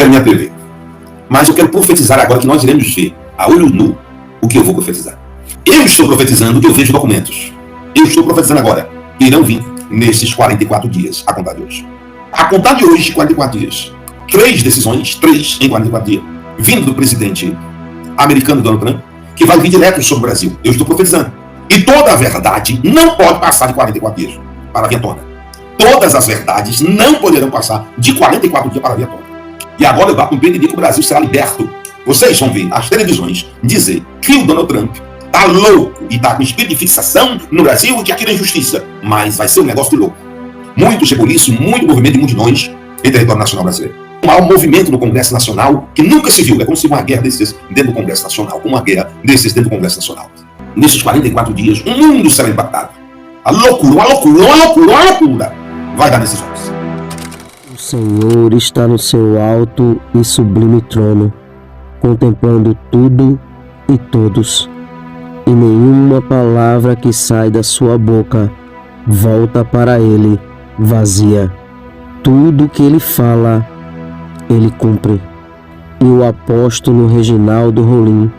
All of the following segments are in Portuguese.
a minha TV. Mas eu quero profetizar agora que nós iremos ver, a olho nu, o que eu vou profetizar. Eu estou profetizando que eu vejo documentos. Eu estou profetizando agora que irão vir nesses 44 dias, a contar de hoje. A contar de hoje, 44 dias. 3 decisões, 3 em 44 dias, vindo do presidente americano Donald Trump, que vai vir direto sobre o Brasil. Eu estou profetizando. E toda a verdade não pode passar de 44 dias para vir à tona. Todas as verdades não poderão passar de 44 dias para vir à tona. E agora eu bato um peito e digo que o Brasil será liberto. Vocês vão ver as televisões dizer que o Donald Trump está louco e está com espírito de fixação no Brasil e que aquilo é injustiça. Mas vai ser um negócio de louco. Muito rebuliço, muito movimento de multidões em território nacional brasileiro. Há um movimento no Congresso Nacional que nunca se viu. É como se uma guerra desses dentro do Congresso Nacional. Uma guerra desses dentro do Congresso Nacional. Nesses 44 dias, o mundo será impactado. A loucura, uma loucura, uma loucura, uma loucura vai dar decisões. O Senhor está no seu alto e sublime trono, contemplando tudo e todos. E nenhuma palavra que sai da sua boca volta para ele vazia. Tudo que ele fala, ele cumpre. E o apóstolo Reginaldo Rolim,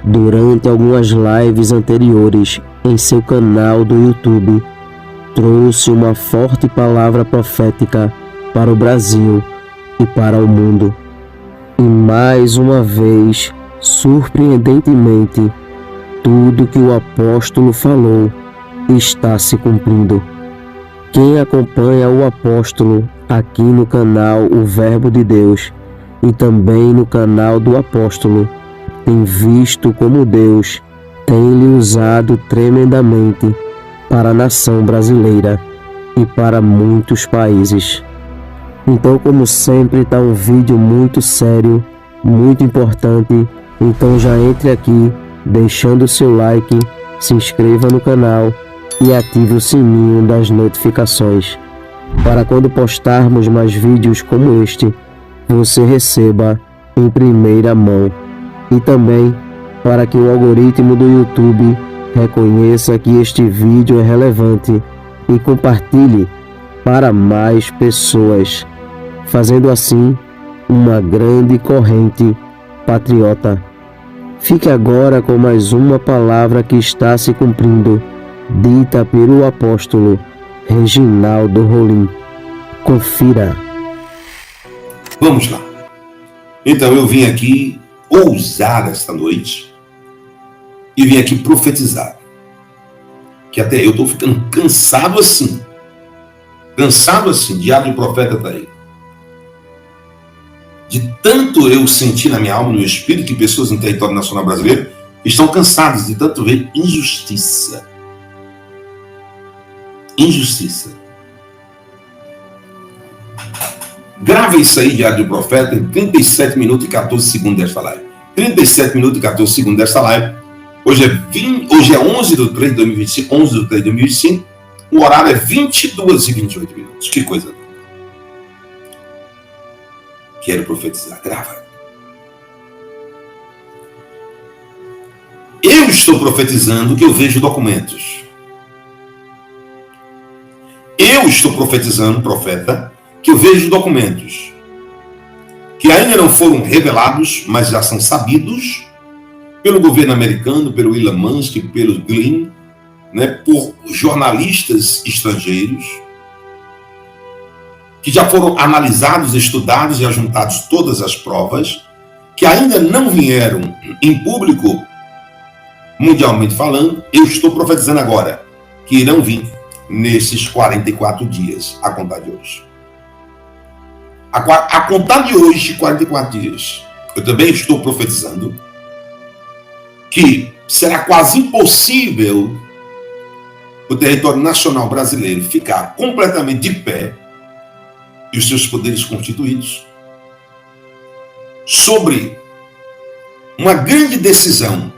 durante algumas lives anteriores em seu canal do YouTube, trouxe uma forte palavra profética para o Brasil e para o mundo. E mais uma vez, surpreendentemente, tudo que o apóstolo falou está se cumprindo. Quem acompanha o apóstolo aqui no canal O Verbo de Deus e também no canal do apóstolo tem visto como Deus tem lhe usado tremendamente para a nação brasileira e para muitos países. Então, como sempre, está um vídeo muito sério, muito importante. Então já entre aqui, deixando o seu like, se inscreva no canal e ative o sininho das notificações, para quando postarmos mais vídeos como este, você receba em primeira mão. E também para que o algoritmo do YouTube reconheça que este vídeo é relevante e compartilhe para mais pessoas, fazendo assim uma grande corrente patriota. Fique agora com mais uma palavra que está se cumprindo, dita pelo apóstolo Reginaldo Rolim. Confira. Vamos lá. Então eu vim aqui ousar esta noite e vim aqui profetizar. Que até eu estou ficando cansado assim. Diabo de profeta está aí. De tanto eu sentir na minha alma, no meu espírito, que pessoas no território nacional brasileiro estão cansadas de tanto ver injustiça. Injustiça. Grava isso aí, Diário do Profeta, em 37 minutos e 14 segundos desta live. 37 minutos e 14 segundos desta live. Hoje é 11 de 3 de 2025, 11 de 3 de 2025. O horário é 22 e 28 minutos. Que coisa. Quero profetizar. Grava. Eu estou profetizando que eu vejo documentos. Eu estou profetizando, profeta, que eu vejo documentos que ainda não foram revelados, mas já são sabidos pelo governo americano, pelo Elon Musk, pelo Glenn, por jornalistas estrangeiros, que já foram analisados, estudados e ajuntados todas as provas, que ainda não vieram em público, mundialmente falando. Eu estou profetizando agora que irão vir nesses 44 dias, a contar de hoje. A contar de hoje, 44 dias, eu também estou profetizando que será quase impossível o território nacional brasileiro ficar completamente de pé e os seus poderes constituídos sobre uma grande decisão,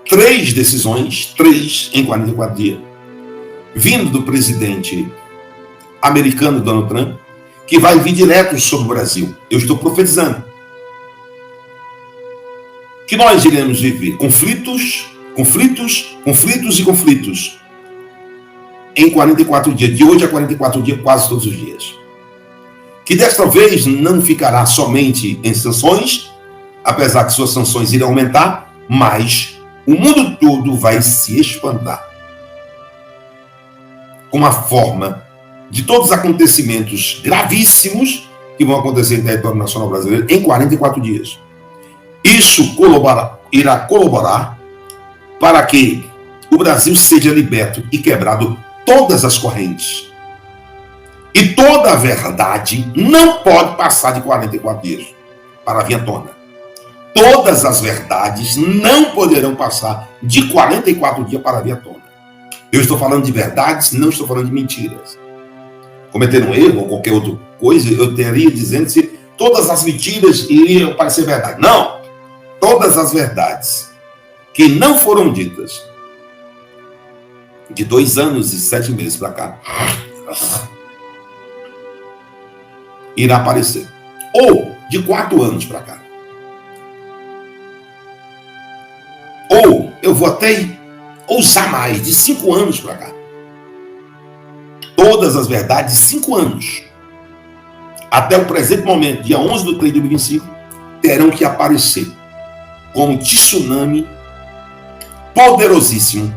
3 decisões, 3 em 44 dias, vindo do presidente americano Donald Trump, que vai vir direto sobre o Brasil. Eu estou profetizando que nós iremos viver conflitos em 44 dias, de hoje a 44 dias, quase todos os dias. que desta vez não ficará somente em sanções, apesar que suas sanções irão aumentar, mas o mundo todo vai se espantar com a forma de todos os acontecimentos gravíssimos que vão acontecer em território nacional brasileiro em 44 dias. Isso irá colaborar para que o Brasil seja liberto e quebrado todas as correntes. E toda a verdade não pode passar de 44 dias para vir à tona. Todas as verdades não poderão passar de 44 dias para vir à tona. Eu estou falando de verdades, não estou falando de mentiras. Cometer um erro ou qualquer outra coisa, eu estaria dizendo se todas as mentiras iriam parecer verdade. Não! Todas as verdades que não foram ditas de 2 anos e 7 meses para cá irá aparecer. Ou de 4 anos para cá. Ou eu vou até ousar mais, de 5 anos para cá. Todas as verdades de 5 anos. Até o presente momento, dia 11 de 3 de 2025, terão que aparecer como um tsunami poderosíssimo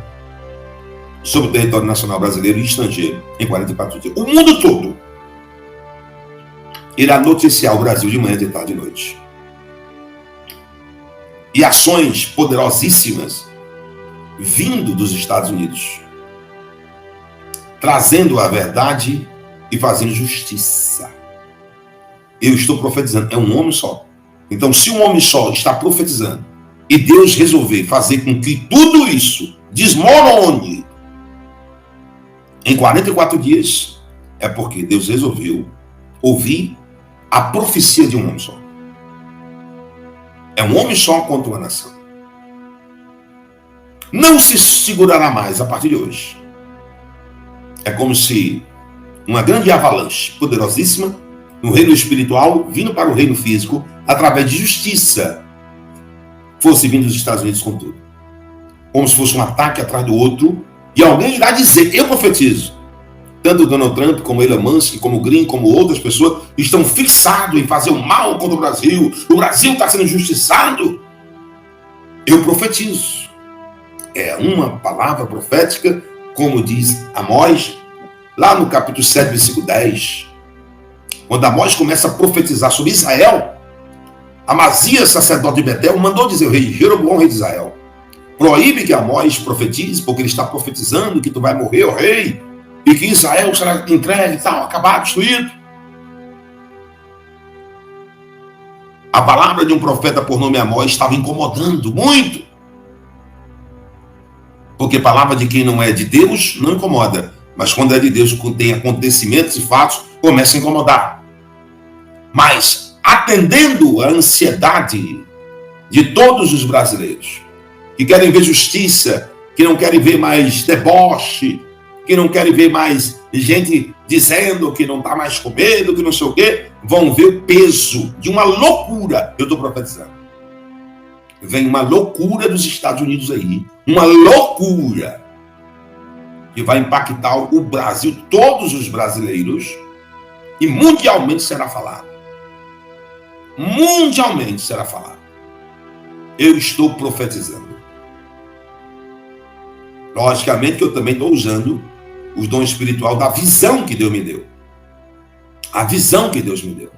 sobre o território nacional brasileiro e estrangeiro em 44 dias. O mundo todo irá noticiar o Brasil de manhã, de tarde e de noite. E ações poderosíssimas vindo dos Estados Unidos, trazendo a verdade e fazendo justiça. Eu estou profetizando, é um homem só. Então, se um homem só está profetizando e Deus resolver fazer com que tudo isso desmorone em 44 dias, é porque Deus resolveu ouvir a profecia de um homem só. É um homem só contra uma nação. Não se segurará mais a partir de hoje. É como se uma grande avalanche poderosíssima no reino espiritual, vindo para o reino físico, através de justiça, fosse vindo dos Estados Unidos com tudo. Como se fosse um ataque atrás do outro, e alguém irá dizer, eu profetizo. Tanto o Donald Trump, como Elon Musk, como o Green, como outras pessoas, estão fixados em fazer o mal contra o Brasil. O Brasil está sendo injustiçado. Eu profetizo. É uma palavra profética, como diz Amós, lá no capítulo 7, versículo 10. Quando Amós começa a profetizar sobre Israel, Amazias, sacerdote de Betel, mandou dizer ao rei Jeroboão, rei de Israel, proíbe que Amós profetize, porque ele está profetizando que tu vai morrer, ó rei, e que Israel será entregue e tal, acabado, destruído. A palavra de um profeta por nome Amós estava incomodando muito. Porque a palavra de quem não é de Deus não incomoda. Mas quando é de Deus, quando tem acontecimentos e fatos, começa a incomodar. Mas, atendendo à ansiedade de todos os brasileiros, que querem ver justiça, que não querem ver mais deboche, que não querem ver mais gente dizendo que não está mais com medo, que não sei o quê, vão ver o peso de uma loucura. Eu estou profetizando. Vem uma loucura dos Estados Unidos aí. Uma loucura que vai impactar o Brasil, todos os brasileiros, e mundialmente será falado. Mundialmente será falado. Eu estou profetizando. Logicamente que eu também estou usando o dom espiritual da visão que Deus me deu. A visão que Deus me deu.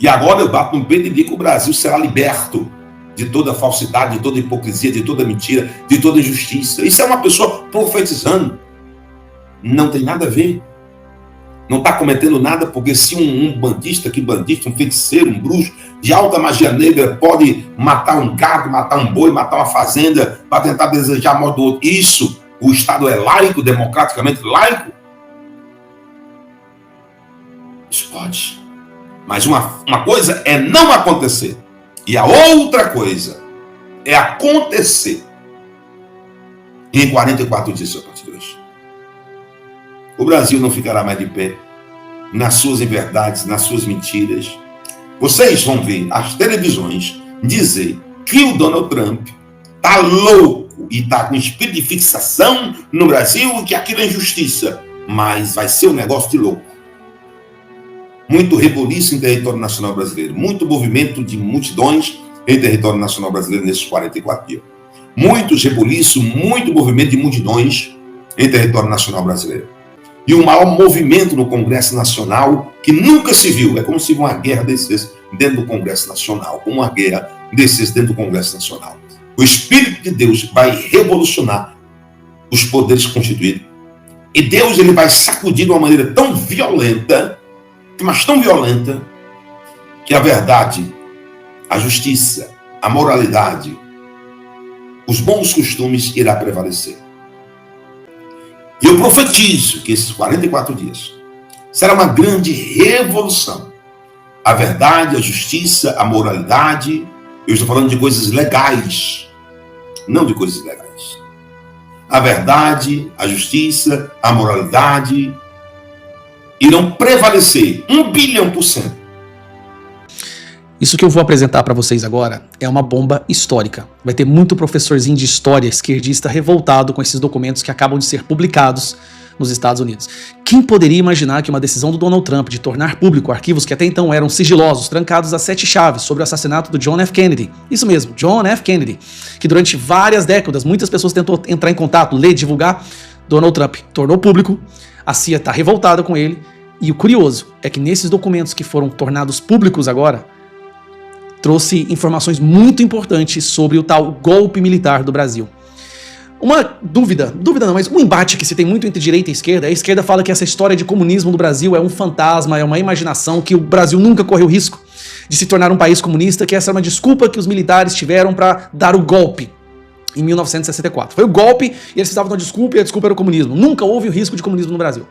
E agora eu bato no peito e digo que o Brasil será liberto de toda falsidade, de toda hipocrisia, de toda mentira, de toda injustiça. Isso é uma pessoa profetizando. Não tem nada a ver. Não está cometendo nada, porque se um bandista, um feiticeiro, um bruxo de alta magia negra pode matar um gado, matar um boi, matar uma fazenda para tentar desejar a morte do outro. Isso, o Estado é laico, democraticamente laico? Isso pode. Mas uma coisa é não acontecer. E a outra coisa é acontecer em 44 dias, a partir de hoje. O Brasil não ficará mais de pé nas suas inverdades, nas suas mentiras. Vocês vão ver as televisões dizer que o Donald Trump está louco e está com espírito de fixação no Brasil e que aquilo é injustiça. Mas vai ser um negócio de louco. muito reboliço em território nacional brasileiro, muito movimento de multidões em território nacional brasileiro nesses 44 dias. Muitos reboliço, muito movimento de multidões em território nacional brasileiro. E o maior movimento no Congresso Nacional que nunca se viu. É como se uma guerra descesse dentro do Congresso Nacional, como uma guerra descesse dentro do Congresso Nacional. O Espírito de Deus vai revolucionar os poderes constituídos. E Deus ele vai sacudir de uma maneira tão violenta, mas tão violenta, que a verdade, a justiça, a moralidade, os bons costumes irá prevalecer. E eu profetizo que esses 44 dias será uma grande revolução. A verdade, a justiça, a moralidade, eu estou falando de coisas legais, não de coisas ilegais. A verdade, a justiça, a moralidade irão prevalecer 1 bilhão%. Isso que eu vou apresentar para vocês agora é uma bomba histórica. Vai ter muito professorzinho de história esquerdista revoltado com esses documentos que acabam de ser publicados nos Estados Unidos. Quem poderia imaginar que uma decisão do Donald Trump de tornar público arquivos que até então eram sigilosos, trancados a 7 chaves sobre o assassinato do John F. Kennedy, isso mesmo, John F. Kennedy, que durante várias décadas muitas pessoas tentou entrar em contato, ler, divulgar, Donald Trump tornou público, a CIA está revoltada com ele, e o curioso é que nesses documentos que foram tornados públicos agora, trouxe informações muito importantes sobre o tal golpe militar do Brasil. Uma dúvida não, mas um embate que se tem muito entre direita e esquerda. A esquerda fala que essa história de comunismo do Brasil é um fantasma, é uma imaginação, que o Brasil nunca correu risco de se tornar um país comunista, que essa é uma desculpa que os militares tiveram para dar o golpe em 1964. Foi o golpe e eles precisavam de uma desculpa e a desculpa era o comunismo. Nunca houve o risco de comunismo no Brasil.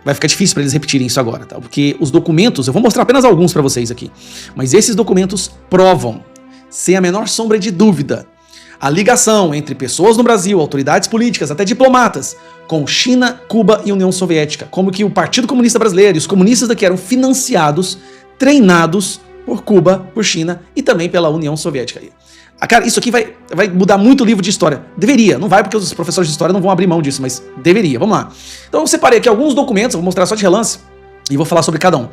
Vai ficar difícil para eles repetirem isso agora, tá? Porque os documentos, eu vou mostrar apenas alguns para vocês aqui, mas esses documentos provam, sem a menor sombra de dúvida, a ligação entre pessoas no Brasil, autoridades políticas, até diplomatas, com China, Cuba e União Soviética. Como que o Partido Comunista Brasileiro e os comunistas daqui eram financiados, treinados por Cuba, por China e também pela União Soviética. Cara, isso aqui vai mudar muito o livro de história. Deveria, não vai porque os professores de história não vão abrir mão disso, mas deveria. Vamos lá. Então eu separei aqui alguns documentos, vou mostrar só de relance e vou falar sobre cada um.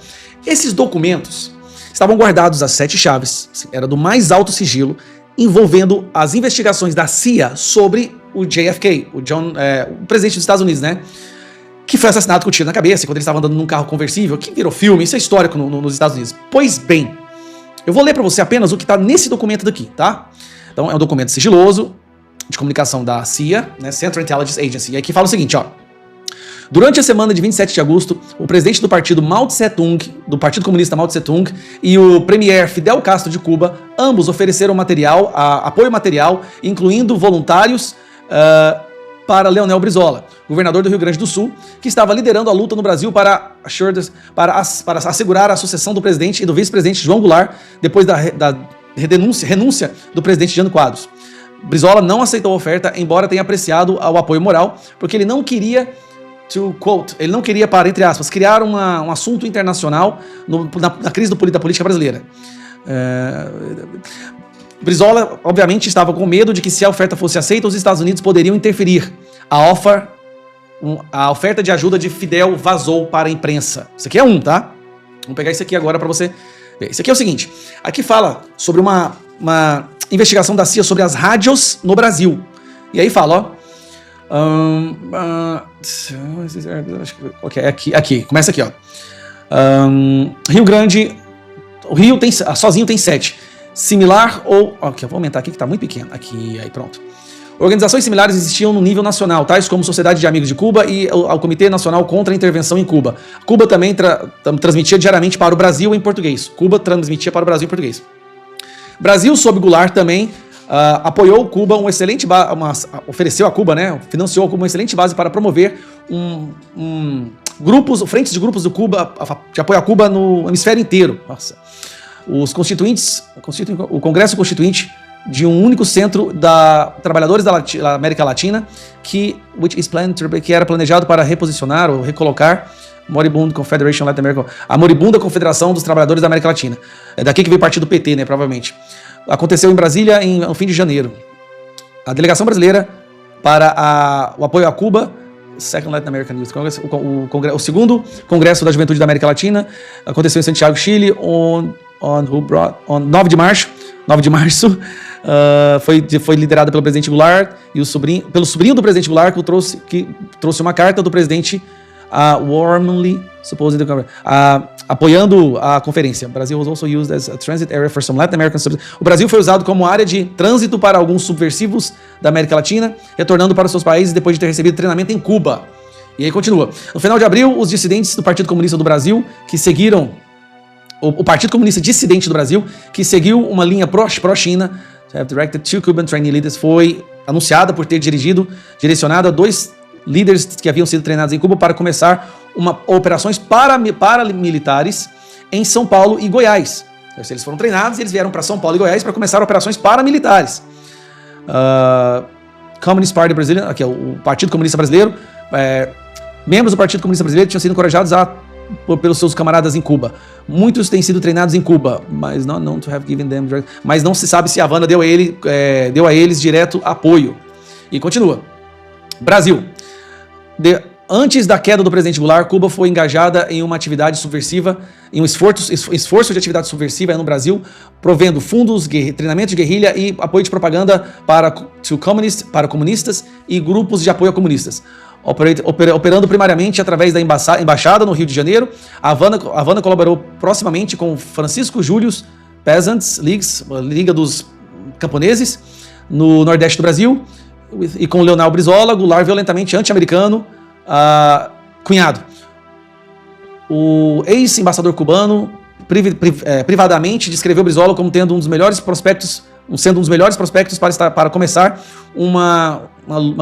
Esses documentos estavam guardados às 7 chaves, era do mais alto sigilo, envolvendo as investigações da CIA sobre o JFK, o presidente dos Estados Unidos, né? Que foi assassinado com tiro na cabeça, quando ele estava andando num carro conversível, que virou filme, isso é histórico nos Estados Unidos. Pois bem, eu vou ler para você apenas o que está nesse documento daqui, tá? Então é um documento sigiloso, de comunicação da CIA, né, Central Intelligence Agency, e aqui fala o seguinte, ó. Durante a semana de 27 de agosto, o presidente do partido Mao Tse-tung, do Partido Comunista Mao Tse-tung, e o premier Fidel Castro de Cuba, ambos ofereceram apoio material, incluindo voluntários para Leonel Brizola, governador do Rio Grande do Sul, que estava liderando a luta no Brasil para assegurar a sucessão do presidente e do vice-presidente João Goulart, depois da renúncia do presidente Jânio Quadros. Brizola não aceitou a oferta, embora tenha apreciado o apoio moral, porque ele não queria, ele não queria, para, entre aspas, criar um assunto internacional na crise da política brasileira. Brizola, obviamente, estava com medo de que, se a oferta fosse aceita, os Estados Unidos poderiam interferir. A oferta de ajuda de Fidel vazou para a imprensa. Isso aqui é tá? Vamos pegar isso aqui agora para você ver. Isso aqui é o seguinte. Aqui fala sobre uma investigação da CIA sobre as rádios no Brasil. E aí fala, ó. Aqui. Começa aqui, ó. Rio Grande. O Rio sozinho tem 7. Similar ou... Aqui, eu vou aumentar aqui que está muito pequeno. Aqui, aí pronto. Organizações similares existiam no nível nacional, tais como Sociedade de Amigos de Cuba e o Comitê Nacional contra a Intervenção em Cuba. Cuba também transmitia diariamente para o Brasil em português. Cuba transmitia para o Brasil em português. Brasil, sob Goulart, também apoiou Cuba ofereceu a Cuba, né? Financiou a Cuba uma excelente base para promover frentes de grupos do Cuba, de apoio a Cuba no hemisfério inteiro. Nossa. O Congresso Constituinte de um único centro da trabalhadores da América Latina, que era planejado para reposicionar ou recolocar a moribunda Confederação dos Trabalhadores da América Latina. É daqui que veio o partido PT, né, provavelmente. Aconteceu em Brasília no fim de janeiro. A delegação brasileira para o apoio a Cuba Second Latin American Youth Congress, o segundo Congresso da Juventude da América Latina, aconteceu em Santiago, Chile, on 9 de março, foi liderado pelo presidente Goulart e pelo sobrinho do presidente Goulart, que trouxe uma carta do presidente warmly supposedly apoiando a conferência. O Brasil was also used as a transit area for some Latin American subversives. O Brasil foi usado como área de trânsito para alguns subversivos da América Latina, retornando para os seus países depois de ter recebido treinamento em Cuba. E aí continua. No final de abril, os dissidentes do Partido Comunista do Brasil, que seguiram o Partido Comunista Dissidente do Brasil, que seguiu uma linha pró-China, have directed two Cuban trainee leaders, foi anunciada por ter direcionado a 2 líderes que haviam sido treinados em Cuba para começar operações paramilitares em São Paulo e Goiás. Então, eles foram treinados e eles vieram para São Paulo e Goiás para começar operações paramilitares. Communist Party Brazilian, aqui é o Partido Comunista Brasileiro, membros do Partido Comunista Brasileiro tinham sido encorajados pelos seus camaradas em Cuba. Muitos têm sido treinados em Cuba, mas mas não se sabe se a Havana deu a eles direto apoio. E continua. Brasil. Antes da queda do presidente Goulart, Cuba foi engajada em uma atividade subversiva, em um esforço de atividade subversiva no Brasil, provendo fundos, treinamento de guerrilha e apoio de propaganda para comunistas e grupos de apoio a comunistas. Operando primariamente através da embaixada no Rio de Janeiro, a Havana colaborou proximamente com Francisco Július Peasants Leagues, Liga dos Camponeses, no Nordeste do Brasil, e com Leonel Brizola, Goulart violentamente anti-americano, cunhado. O ex-embaixador cubano privadamente descreveu Brizola como tendo um dos melhores prospectos para começar uma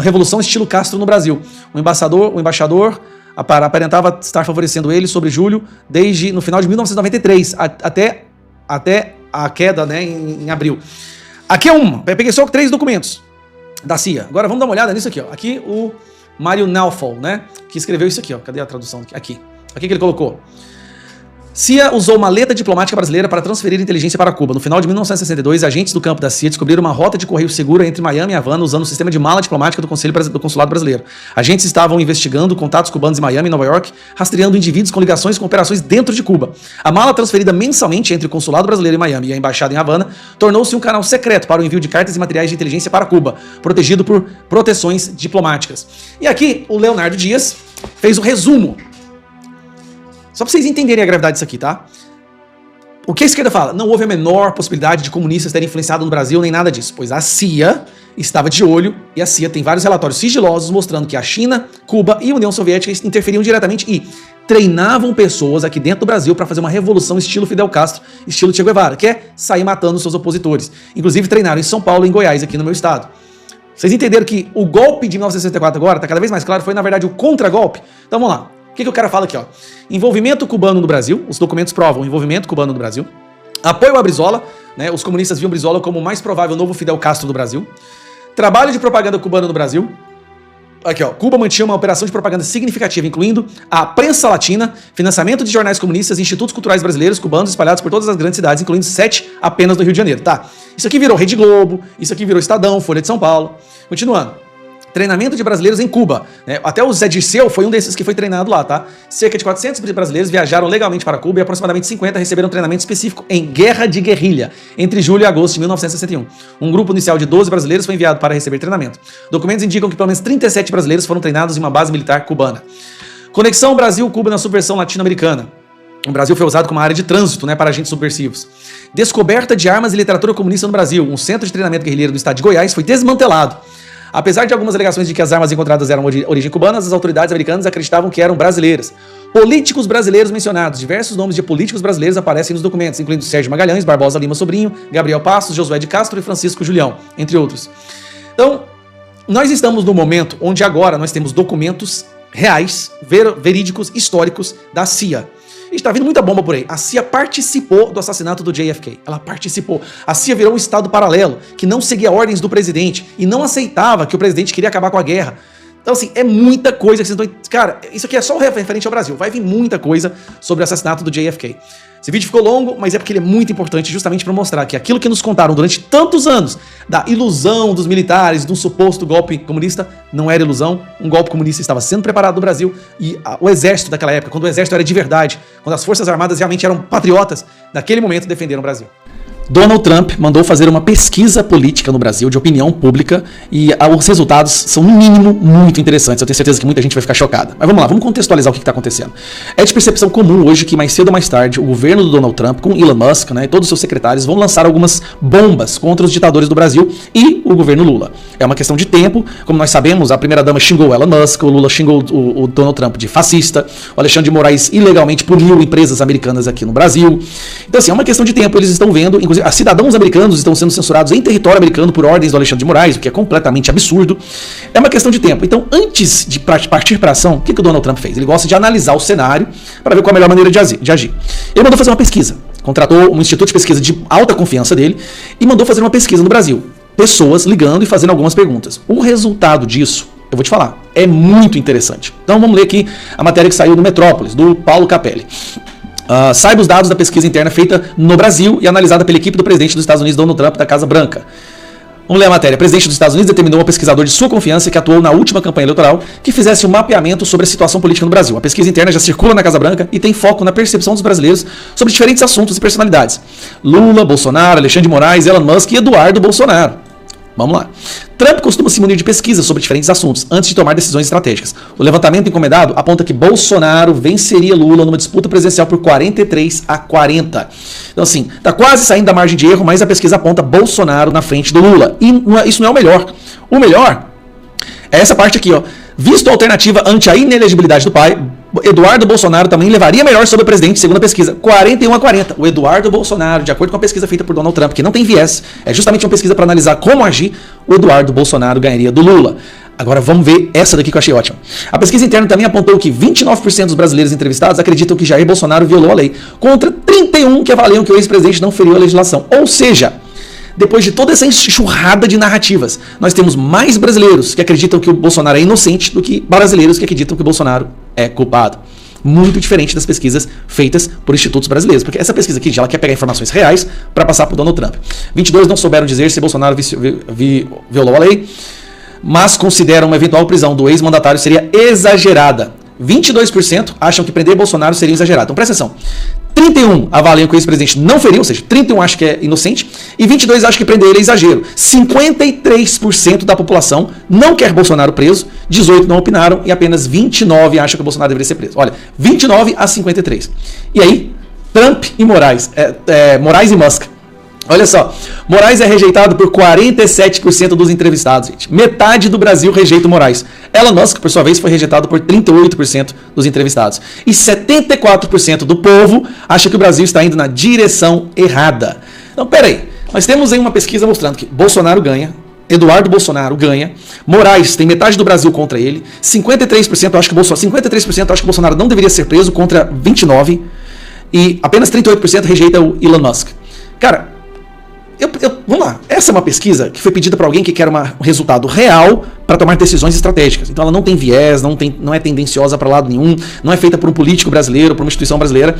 revolução estilo Castro no Brasil. O embaixador aparentava estar favorecendo ele sobre Júlio desde no final de 1993 até a queda, né, em abril. Aqui peguei só 3 documentos da CIA. Agora vamos dar uma olhada nisso aqui, ó. Aqui o Mário Naufal, né, que escreveu isso aqui, ó. Cadê a tradução? Aqui que ele colocou. CIA usou maleta diplomática brasileira para transferir inteligência para Cuba. No final de 1962, agentes do campo da CIA descobriram uma rota de correio segura entre Miami e Havana usando o sistema de mala diplomática do Consulado Brasileiro. Agentes estavam investigando contatos cubanos em Miami e Nova York, rastreando indivíduos com ligações com operações dentro de Cuba. A mala transferida mensalmente entre o Consulado Brasileiro em Miami e a Embaixada em Havana tornou-se um canal secreto para o envio de cartas e materiais de inteligência para Cuba, protegido por proteções diplomáticas. E aqui o Leonardo Dias fez o resumo. Só pra vocês entenderem a gravidade disso aqui, tá? O que a esquerda fala? Não houve a menor possibilidade de comunistas terem influenciado no Brasil, nem nada disso, pois a CIA estava de olho, e a CIA tem vários relatórios sigilosos mostrando que a China, Cuba e a União Soviética interferiam diretamente e treinavam pessoas aqui dentro do Brasil para fazer uma revolução estilo Fidel Castro, estilo Che Guevara, que é sair matando os seus opositores. Inclusive treinaram em São Paulo e em Goiás, aqui no meu estado. Vocês entenderam que o golpe de 1964 agora, tá cada vez mais claro, foi na verdade o contragolpe? Então vamos lá. O que o cara fala aqui, ó? Envolvimento cubano no Brasil, os documentos provam envolvimento cubano no Brasil. Apoio a Brizola, né? Os comunistas viam Brizola como o mais provável novo Fidel Castro do Brasil. Trabalho de propaganda cubano no Brasil. Aqui, ó, Cuba mantinha uma operação de propaganda significativa, incluindo a prensa latina, financiamento de jornais comunistas e institutos culturais brasileiros cubanos espalhados por todas as grandes cidades, incluindo 7 apenas no Rio de Janeiro, tá? Isso aqui virou Rede Globo, isso aqui virou Estadão, Folha de São Paulo. Continuando. Treinamento de brasileiros em Cuba. Até o Zé Dirceu foi um desses que foi treinado lá, tá? Cerca de 400 brasileiros viajaram legalmente para Cuba e aproximadamente 50 receberam treinamento específico em guerra de guerrilha entre julho e agosto de 1961. Um grupo inicial de 12 brasileiros foi enviado para receber treinamento. Documentos indicam que pelo menos 37 brasileiros foram treinados em uma base militar cubana. Conexão Brasil-Cuba na subversão latino-americana. O Brasil foi usado como uma área de trânsito, né, para agentes subversivos. Descoberta de armas e literatura comunista no Brasil. Um centro de treinamento guerrilheiro do estado de Goiás foi desmantelado. Apesar de algumas alegações de que as armas encontradas eram de origem cubana, as autoridades americanas acreditavam que eram brasileiras. Políticos brasileiros mencionados. Diversos nomes de políticos brasileiros aparecem nos documentos, incluindo Sérgio Magalhães, Barbosa Lima Sobrinho, Gabriel Passos, Josué de Castro e Francisco Julião, entre outros. Então, nós estamos no momento onde agora nós temos documentos reais, verídicos, históricos da CIA. E está vindo muita bomba por aí. A CIA participou do assassinato do JFK. Ela participou. A CIA virou um estado paralelo, que não seguia ordens do presidente e não aceitava que o presidente queria acabar com a guerra. Então, assim, é muita coisa que vocês estão... Cara, isso aqui é só referente ao Brasil. Vai vir muita coisa sobre o assassinato do JFK. Esse vídeo ficou longo, mas é porque ele é muito importante justamente para mostrar que aquilo que nos contaram durante tantos anos da ilusão dos militares, de um suposto golpe comunista, não era ilusão. Um golpe comunista estava sendo preparado no Brasil e o exército daquela época, quando o exército era de verdade, quando as forças armadas realmente eram patriotas, naquele momento defenderam o Brasil. Donald Trump mandou fazer uma pesquisa política no Brasil, de opinião pública, e os resultados são, no mínimo, muito interessantes. Eu tenho certeza que muita gente vai ficar chocada. Mas vamos lá, vamos contextualizar o que está acontecendo. É de percepção comum hoje que mais cedo ou mais tarde o governo do Donald Trump, com Elon Musk, né, e todos os seus secretários, vão lançar algumas bombas contra os ditadores do Brasil e o governo Lula. É uma questão de tempo. Como nós sabemos, a primeira-dama xingou Elon Musk, o Lula xingou o Donald Trump de fascista, o Alexandre de Moraes ilegalmente puniu empresas americanas aqui no Brasil. Então, assim, é uma questão de tempo. Eles estão vendo, inclusive, cidadãos americanos estão sendo censurados em território americano por ordens do Alexandre de Moraes, o que é completamente absurdo. É uma questão de tempo. Então, antes de partir para a ação, o que o Donald Trump fez? Ele gosta de analisar o cenário para ver qual a melhor maneira de agir. Ele mandou fazer uma pesquisa. Contratou um instituto de pesquisa de alta confiança dele e mandou fazer uma pesquisa no Brasil. Pessoas ligando e fazendo algumas perguntas. O resultado disso, eu vou te falar, é muito interessante. Então, vamos ler aqui a matéria que saiu do Metrópolis, do Paulo Capelli. Saiba os dados da pesquisa interna feita no Brasil e analisada pela equipe do presidente dos Estados Unidos, Donald Trump, da Casa Branca. Vamos ler a matéria. O presidente dos Estados Unidos determinou um pesquisador de sua confiança que atuou na última campanha eleitoral que fizesse um mapeamento sobre a situação política no Brasil. A pesquisa interna já circula na Casa Branca e tem foco na percepção dos brasileiros sobre diferentes assuntos e personalidades. Lula, Bolsonaro, Alexandre de Moraes, Elon Musk e Eduardo Bolsonaro. Vamos lá. Trump costuma se munir de pesquisas sobre diferentes assuntos antes de tomar decisões estratégicas. O levantamento encomendado aponta que Bolsonaro venceria Lula numa disputa presidencial por 43-40. Então, assim, tá quase saindo da margem de erro, mas a pesquisa aponta Bolsonaro na frente do Lula. E isso não é o melhor. O melhor é essa parte aqui, ó. Visto a alternativa ante a inelegibilidade do pai, Eduardo Bolsonaro também levaria melhor sobre o presidente, segundo a pesquisa, 41-40. O Eduardo Bolsonaro, de acordo com a pesquisa feita por Donald Trump, que não tem viés, é justamente uma pesquisa para analisar como agir, o Eduardo Bolsonaro ganharia do Lula. Agora vamos ver essa daqui que eu achei ótima. A pesquisa interna também apontou que 29% dos brasileiros entrevistados acreditam que Jair Bolsonaro violou a lei, contra 31% que avaliam que o ex-presidente não feriu a legislação. Ou seja, depois de toda essa enxurrada de narrativas, nós temos mais brasileiros que acreditam que o Bolsonaro é inocente do que brasileiros que acreditam que o Bolsonaro é culpado. Muito diferente das pesquisas feitas por institutos brasileiros, porque essa pesquisa aqui ela quer pegar informações reais para passar para o Donald Trump. 22% não souberam dizer se Bolsonaro violou a lei, mas consideram uma eventual prisão do ex-mandatário seria exagerada. 22% acham que prender Bolsonaro seria exagerado. Então presta atenção. 31% avaliam que o ex-presidente não feriu, ou seja, 31% acham que é inocente, e 22% acham que prender ele é exagero. 53% da população não quer Bolsonaro preso, 18% não opinaram, e apenas 29% acham que o Bolsonaro deveria ser preso. Olha, 29-53%. E aí, Trump e Moraes, Moraes e Musk. Olha só, Moraes é rejeitado por 47% dos entrevistados, gente. Metade do Brasil rejeita o Moraes. Elon Musk, por sua vez, foi rejeitado por 38% dos entrevistados. E 74% do povo acha que o Brasil está indo na direção errada. Então, peraí, nós temos aí uma pesquisa mostrando que Bolsonaro ganha, Eduardo Bolsonaro ganha, Moraes tem metade do Brasil contra ele, 53% acha que Bolsonaro não deveria ser preso contra 29%, e apenas 38% rejeita o Elon Musk. Cara, vamos lá, essa é uma pesquisa que foi pedida para alguém que quer um resultado real para tomar decisões estratégicas. Então ela não tem viés, não é tendenciosa para lado nenhum, não é feita por um político brasileiro, por uma instituição brasileira.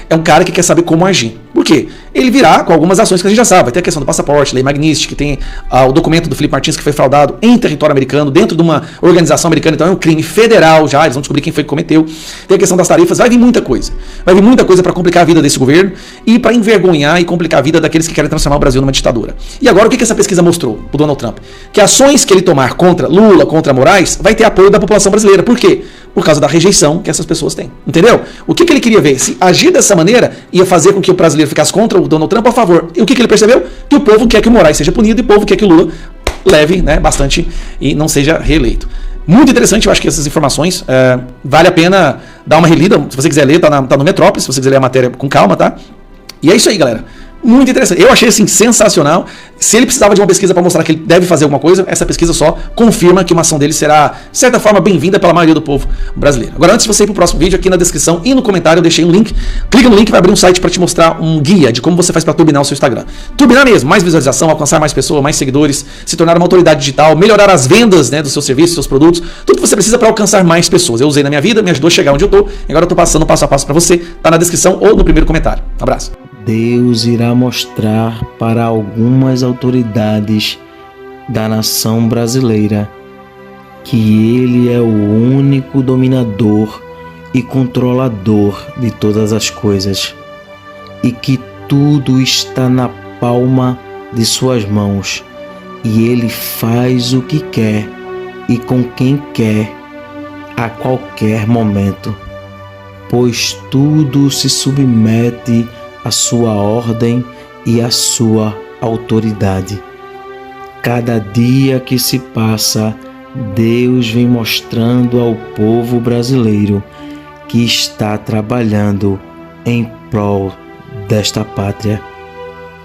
É um cara que quer saber como agir. Por quê? Ele virá com algumas ações que a gente já sabe. Vai ter a questão do passaporte, lei Magnitsky, tem o documento do Felipe Martins que foi fraudado em território americano, dentro de uma organização americana, então é um crime federal já, eles vão descobrir quem foi que cometeu. Tem a questão das tarifas, vai vir muita coisa. Vai vir muita coisa para complicar a vida desse governo e para envergonhar e complicar a vida daqueles que querem transformar o Brasil numa ditadura. E agora o que essa pesquisa mostrou pro Donald Trump? Que ações que ele tomar contra Lula, contra Moraes, vai ter apoio da população brasileira. Por quê? Por causa da rejeição que essas pessoas têm. Entendeu? O que ele queria ver? Se agir dessa maneira ia fazer com que o brasileiro ficasse contra o Donald Trump ou a favor. E o que ele percebeu? Que o povo quer que o Moraes seja punido e o povo quer que o Lula leve, né, bastante e não seja reeleito. Muito interessante, eu acho que essas informações vale a pena dar uma relida. Se você quiser ler, tá no Metrópolis, se você quiser ler a matéria com calma, tá? E é isso aí, galera. Muito interessante. Eu achei assim sensacional. Se ele precisava de uma pesquisa para mostrar que ele deve fazer alguma coisa, essa pesquisa só confirma que uma ação dele será, de certa forma, bem-vinda pela maioria do povo brasileiro. Agora, antes de você ir pro próximo vídeo, aqui na descrição e no comentário eu deixei um link. Clica no link, vai abrir um site para te mostrar um guia de como você faz para turbinar o seu Instagram. Turbinar mesmo, mais visualização, alcançar mais pessoas, mais seguidores, se tornar uma autoridade digital, melhorar as vendas, né, dos seus serviços, dos seus produtos, tudo que você precisa para alcançar mais pessoas. Eu usei na minha vida, me ajudou a chegar onde eu tô. Agora eu tô passando passo a passo para você. Tá na descrição ou no primeiro comentário. Um abraço. Deus irá mostrar para algumas autoridades da nação brasileira que Ele é o único dominador e controlador de todas as coisas e que tudo está na palma de suas mãos e Ele faz o que quer e com quem quer a qualquer momento, pois tudo se submete à sua ordem e à sua autoridade. Cada dia que se passa, Deus vem mostrando ao povo brasileiro que está trabalhando em prol desta pátria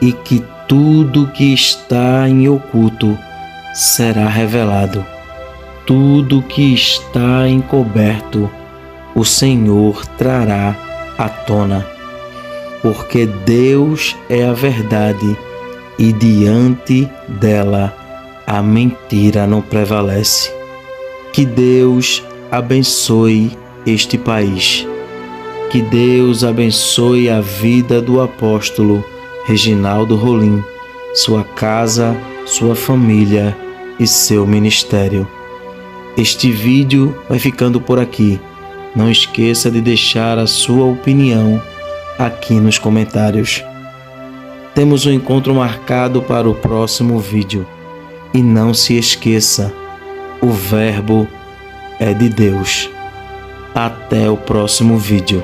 e que tudo que está em oculto será revelado. Tudo que está encoberto, o Senhor trará à tona. Porque Deus é a verdade e diante dela a mentira não prevalece. Que Deus abençoe este país. Que Deus abençoe a vida do apóstolo Reginaldo Rolim, sua casa, sua família e seu ministério. Este vídeo vai ficando por aqui. Não esqueça de deixar a sua opinião aqui nos comentários. Temos um encontro marcado para o próximo vídeo. E não se esqueça, o Verbo é de Deus. Até o próximo vídeo.